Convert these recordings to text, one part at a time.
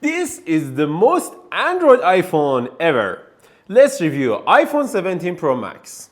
This is the most Android iPhone ever. Let's review iPhone 17 Pro Max.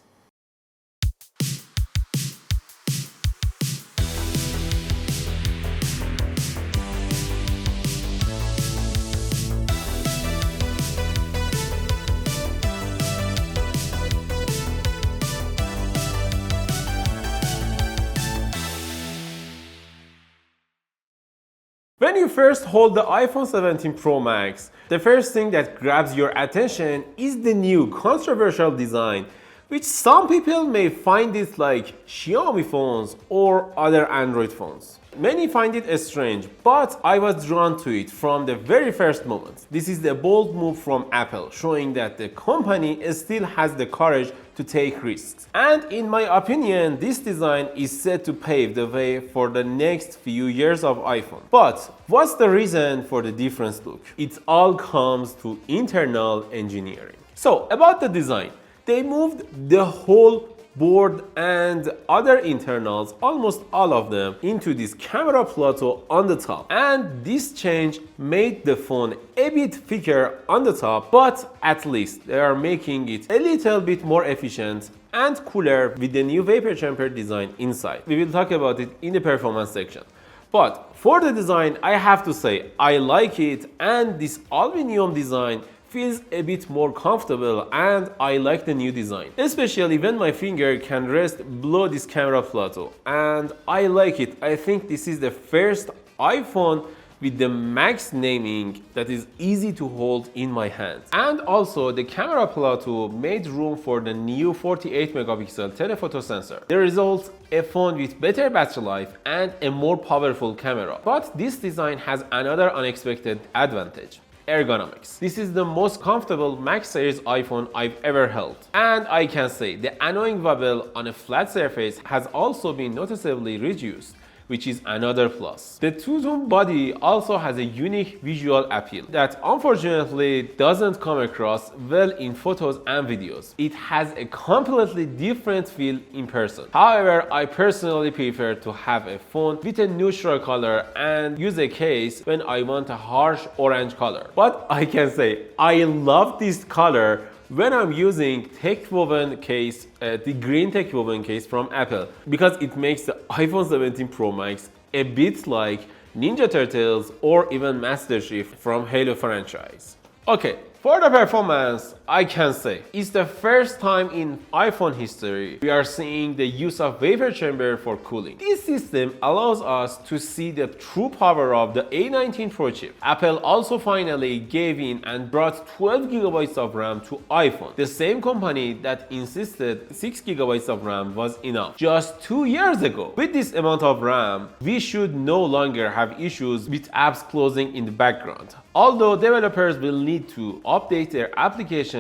When you first hold the iPhone 17 Pro Max, the first thing that grabs your attention is the new controversial design, which some people may find it like Xiaomi phones or other Android phones. Many find it strange, but I was drawn to it from the very first moment. This is a bold move from Apple, showing that the company still has the courage to take risks. And in my opinion, this design is set to pave the way for the next few years of iPhone. But what's the reason for the different look? It all comes to internal engineering. So about the design, they moved the whole board and other internals, almost all of them, into this camera plateau on the top. And this change made the phone a bit thicker on the top, but at least they are making it a little bit more efficient and cooler with the new vapor chamber design inside. We will talk about it in the performance section. But for the design, I have to say I like it, and this aluminum design feels a bit more comfortable, and I like the new design, especially when my finger can rest below this camera plateau, and I like it. I think this is the first iPhone with the Max naming that is easy to hold in my hand. And also the camera plateau made room for the new 48 megapixel telephoto sensor. The result, a phone with better battery life and a more powerful camera. But this design has another unexpected advantage: ergonomics. This is the most comfortable Max series iPhone I've ever held. And I can say the annoying wobble on a flat surface has also been noticeably reduced, which is another plus. The two-tone body also has a unique visual appeal that unfortunately doesn't come across well in photos and videos. It has a completely different feel in person. However, I personally prefer to have a phone with a neutral color and use a case when I want a harsh orange color. But I can say I love this color when I'm using tech-woven case, the green tech-woven case from Apple, because it makes the iPhone 17 Pro Max a bit like Ninja Turtles or even Master Chief from Halo franchise. Okay, for the performance, I can say it's the first time in iPhone history we are seeing the use of vapor chamber for cooling. This system allows us to see the true power of the A19 Pro chip. Apple also finally gave in and brought 12 GB of RAM to iPhone. The same company that insisted 6 GB of RAM was enough just 2 years ago. With this amount of RAM, we should no longer have issues with apps closing in the background. Although developers will need to update their applications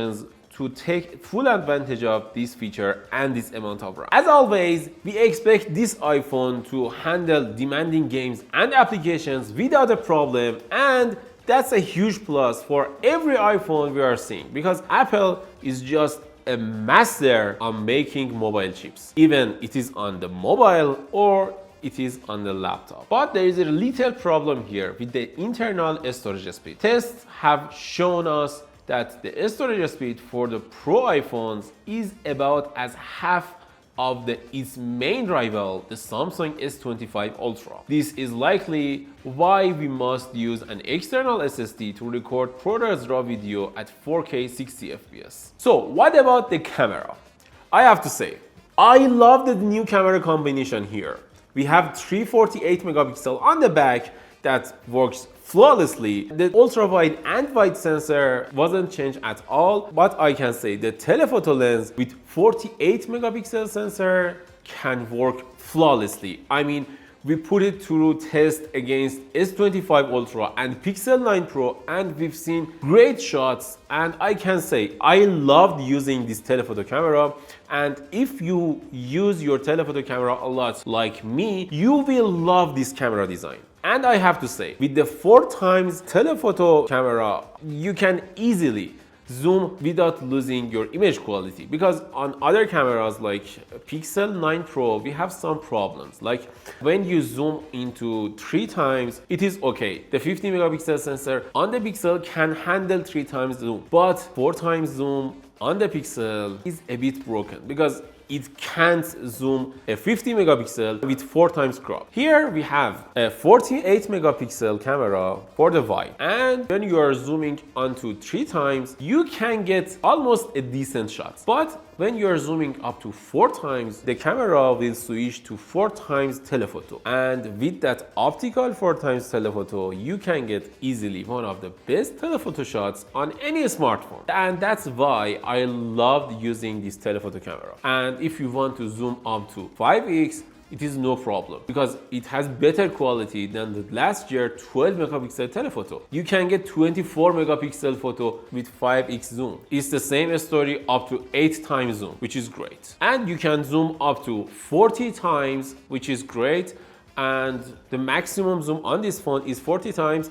to take full advantage of this feature and this amount of RAM. As always, we expect this iPhone to handle demanding games and applications without a problem, and that's a huge plus for every iPhone we are seeing, because Apple is just a master on making mobile chips, even it is on the mobile or it is on the laptop. But there is a little problem here with the internal storage speed. Tests have shown us that the storage speed for the Pro iPhones is about as half of its main rival, the Samsung S25 Ultra. This is likely why we must use an external SSD to record ProRes RAW video at 4K 60 FPS. So what about the camera? I have to say, I love the new camera combination here. We have 348 megapixel on the back that works flawlessly. The ultra-wide and wide sensor wasn't changed at all, but I can say the telephoto lens with 48 megapixel sensor can work flawlessly. I mean, we put it through test against S25 Ultra and Pixel 9 Pro, and we've seen great shots, and I can say I loved using this telephoto camera. And if you use your telephoto camera a lot like me, you will love this camera design. And I have to say, with the 4x telephoto camera, you can easily zoom without losing your image quality, because on other cameras like Pixel 9 Pro we have some problems. Like when you zoom into 3 times, it is okay. The 50 megapixel sensor on the Pixel can handle 3 times zoom, but 4 times zoom on the Pixel is a bit broken because it can't zoom a 50 megapixel with 4 times crop. Here we have a 48 megapixel camera for the wide, and when you are zooming onto 3 times, you can get almost a decent shot. But when you are zooming up to 4 times, the camera will switch to 4 times telephoto. And with that optical 4 times telephoto, you can get easily one of the best telephoto shots on any smartphone. And that's why I loved using this telephoto camera. And if you want to zoom up to 5x, it is no problem because it has better quality than the last year 12 megapixel telephoto. You can get 24 megapixel photo with 5x zoom. It's the same story up to 8 times zoom, which is great. And you can zoom up to 40 times, which is great. And the maximum zoom on this phone is 40 times.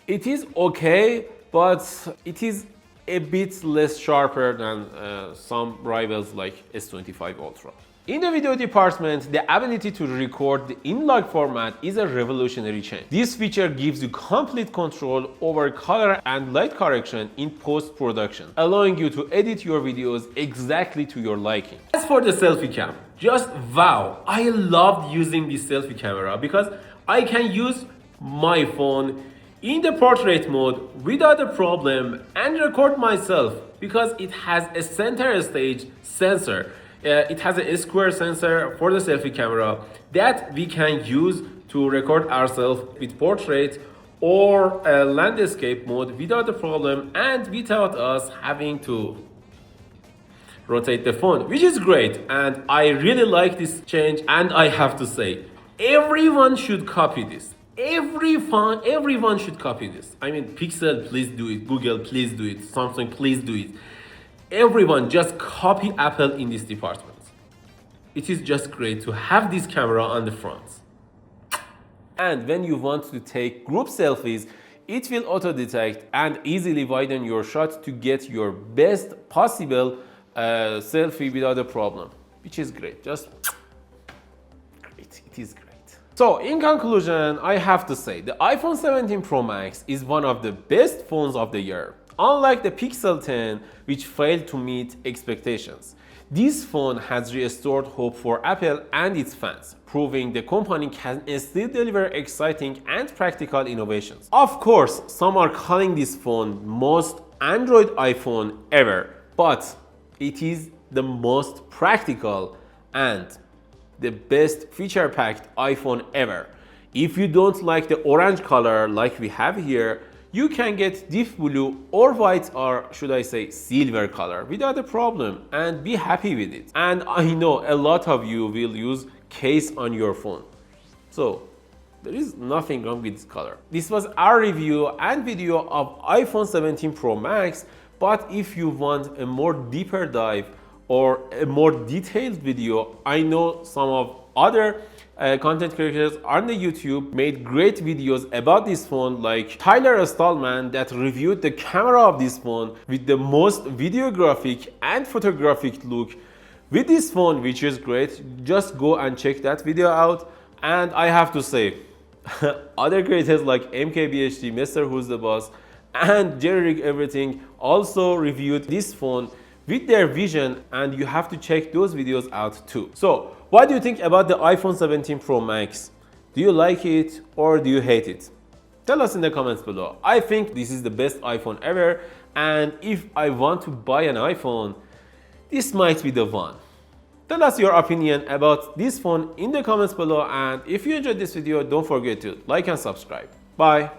It is okay, but it is a bit less sharper than some rivals like S25 Ultra. In the video department, the ability to record the in-log format is a revolutionary change. This feature gives you complete control over color and light correction in post-production, allowing you to edit your videos exactly to your liking. As for the selfie cam, just wow! I loved using this selfie camera because I can use my phone in the portrait mode without a problem and record myself because it has a center stage sensor. It has a square sensor for the selfie camera that we can use to record ourselves with portrait or landscape mode without a problem and without us having to rotate the phone, which is great. And I really like this change, and I have to say, everyone should copy this. Everyone should copy this. I mean, Pixel, please do it. Google, please do it. Samsung, please do it. Everyone just copy Apple in this department. It is just great to have this camera on the front. And when you want to take group selfies, it will auto-detect and easily widen your shot to get your best possible selfie without a problem, which is great. Just great. It is great. So in conclusion, I have to say the iPhone 17 Pro Max is one of the best phones of the year. Unlike the Pixel 10, which failed to meet expectations, this phone has restored hope for Apple and its fans, proving the company can still deliver exciting and practical innovations. Of course, some are calling this phone most Android iPhone ever, but it is the most practical and the best feature-packed iPhone ever. If you don't like the orange color like we have here, you can get deep blue or white, or should I say silver color, without a problem and be happy with it. And I know a lot of you will use case on your phone, so there is nothing wrong with this color. This was our review and video of iPhone 17 Pro Max, but if you want a more deeper dive or a more detailed video, I know some of other content creators on the YouTube made great videos about this phone, like Tyler Stallman that reviewed the camera of this phone with the most videographic and photographic look with this phone, which is great. Just go and check that video out. And I have to say, other creators like MKBHD, Mr. Who's the Boss, and Jerry Rig Everything also reviewed this phone with their vision, and you have to check those videos out too. So, what do you think about the iPhone 17 Pro Max? Do you like it or do you hate it? Tell us in the comments below. I think this is the best iPhone ever, and if I want to buy an iPhone, this might be the one. Tell us your opinion about this phone in the comments below, and if you enjoyed this video, don't forget to like and subscribe. Bye.